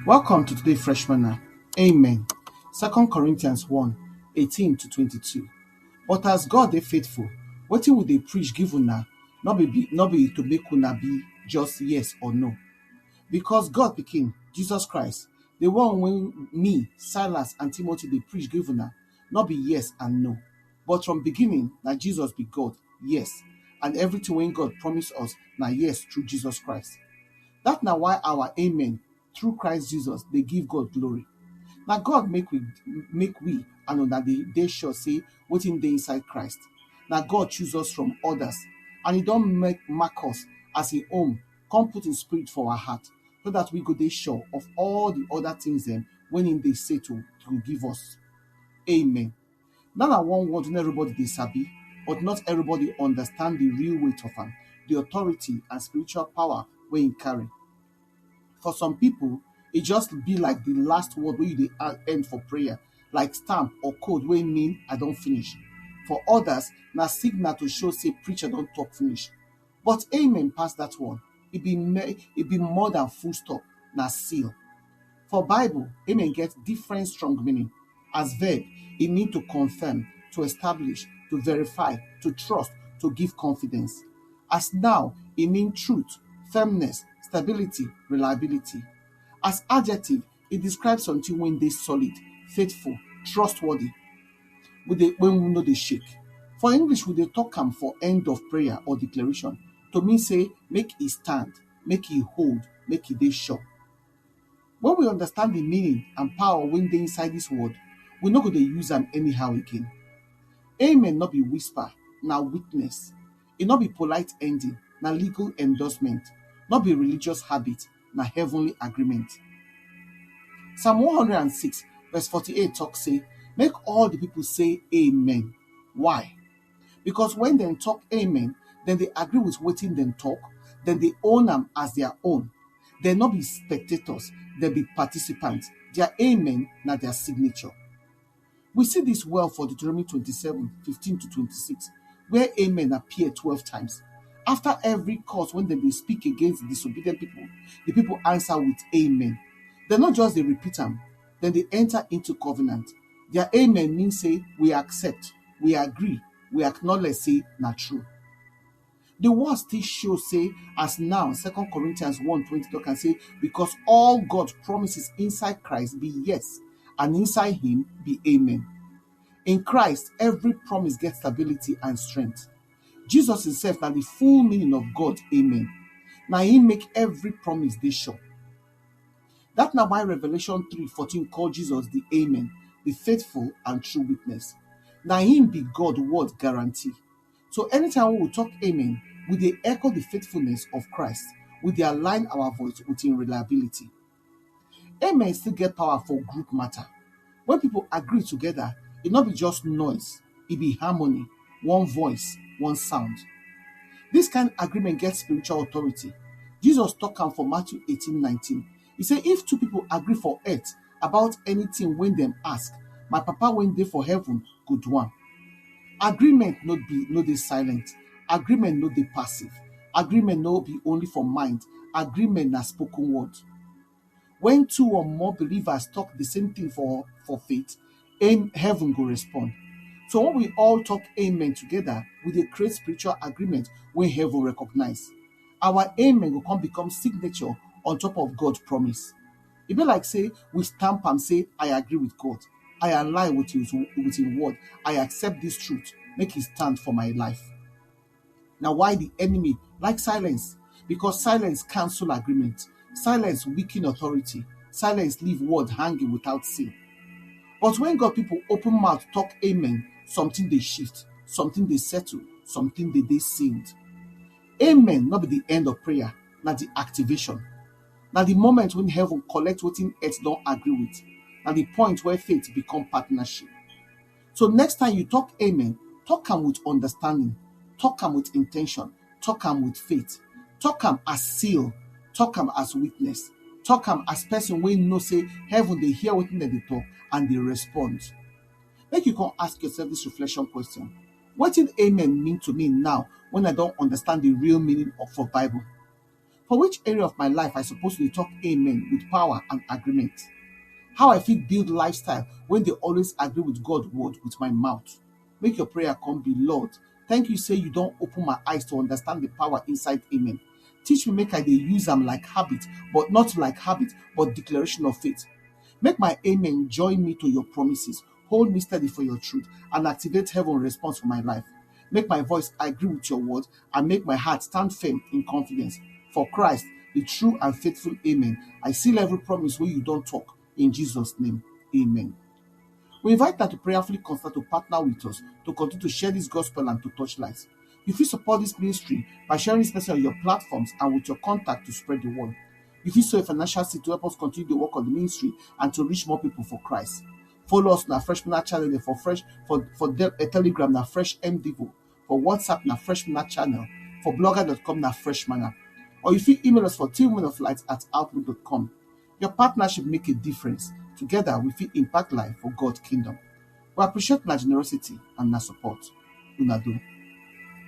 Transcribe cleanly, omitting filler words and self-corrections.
Welcome to today's Fresh Manna. Amen. 2 Corinthians 1:18-22. But as God is faithful, wetin we dey preach give una no be to make una be just yes or no. Because God pikin, Jesus Christ, the one wey me, Silas and Timothy dey preach give una, no be yes and no. But from beginning, na Jesus be God, yes. And everything wey God promise us, na yes through Jesus Christ. That na why our amen through Christ Jesus dey give God glory. Na God make we and una dey sure say wetin dey inside Christ. Na God choose us from others and He don mark us as Him own, come put Him spirit for our heart so that we go dey sure of all the other things dem wey Him dey say to give us. Amen. Now na one word wey everybody dey sabi, but not everybody understand the real weight of am, the authority and spiritual power wey Him carry. For some people, e just be like the last word wey you dey end for prayer, like stamp or code wey mean I don finish. For others, na signal to show say preacher don talk finish. But amen pass that one. E be more than full stop, na seal. For Bible, amen get different strong meaning. As verb, e mean to confirm, to establish, to verify, to trust, to give confidence. As noun, e mean truth, firmness, stability, reliability. As adjective, e describes something wey dey solid, faithful, trustworthy, when we no dey shake. For English, we dey talk am for end of prayer or declaration to mean say make e stand, make e hold, make e dey sure. When we understand the meaning and power wey dey inside this word, we no go dey use am anyhow again. Amen no be whisper, na witness. E no be polite ending, na legal endorsement. No be religious habit, na heavenly agreement. Psalm 106 verse 48 talk say, make all the people say amen. Why? Because when dem talk amen, dem dey agree with wetin dem talk, dem dey own am as their own. Dem no be spectators, dem be participants. Their amen na their signature. We see this well for Deuteronomy 27:15-26, where amen appear 12 times. After every cause when dem dey speak against disobedient people, the people answer with amen. Dem no just dey repeat am, dem dey enter into covenant. Their amen mean say we accept, we agree, we acknowledge say na true. The word still show say as now 2 Corinthians 1:20 talk and say because all God's promises inside Christ be yes and inside Him be amen. In Christ, every promise gets stability and strength. Jesus Himself na the full meaning of God amen. Na Him make every promise dey sure. That na why Revelation 3:14 call Jesus the amen, the faithful and true witness. Na Him be God word guarantee. So anytime we talk amen, we dey echo the faithfulness of Christ. We dey align our voice with Him reliability. Amen still get power for group matter. When people agree together, e no be just noise, e be harmony, one voice, one sound. This kind of agreement gets spiritual authority. Jesus talk am for Matthew 18:19. He say, if two people agree for earth about anything when dem ask, my Papa wey dey for heaven go do am. Agreement no dey silent. Agreement no dey passive. Agreement no be only for mind. Agreement na spoken word. When two or more believers talk the same thing for faith, heaven go respond. So when we all talk amen together, we dey create spiritual agreement wey heaven recognize. Our amen go come become signature on top of God's promise. E be like say we stamp am say I agree with God. I align with Him word. I accept this truth. Make it stand for my life. Now why the enemy like silence? Because silence cancel agreement. Silence weaken authority. Silence leave word hanging without seal. But when God people open mouth talk amen, something dey shift, something dey settle, something dey sealed. Amen not be the end of prayer, na the activation. Na the moment when heaven collect wetin earth don agree with. Na the point where faith become partnership. So next time you talk amen, talk am with understanding, talk am with intention, talk am with faith, talk am as seal, talk am as witness, talk am as person wey know say heaven dey hear wetin dem dey talk and dey respond. Make you come ask yourself this reflection question. Wetin amen mean to me now when I don understand the real meaning of for Bible? For which area of my life I suppose to talk amen with power and agreement? How I fit build lifestyle when they always agree with God word with my mouth? Make your prayer come be, Lord, thank you say you don't open my eyes to understand the power inside amen. Teach me make I dey use am like habit, but not like habit, but declaration of faith. Make my amen join me to your promises, hold me steady for your truth, and activate heaven response for my life. Make my voice agree with your word, and make my heart stand firm in confidence. For Christ, the true and faithful amen, I seal every promise where you don't talk. In Jesus' name, amen. We invite that to prayerfully consider to partner with us to continue to share this gospel and to touch lives. You fit support this ministry by sharing this message on your platforms and with your contact to spread the word. You fit sow a financial seed to help us continue the work of the ministry and to reach more people for Christ. Follow us on our Freshman channel for a Telegram na Fresh MDivo, for WhatsApp na Freshman channel, for blogger.com na Freshman. Or you fit email us for tillwomenoflight@outlook.com. Your partnership make a difference. Together, we fit impact life for God's kingdom. We appreciate my generosity and my support. Una do.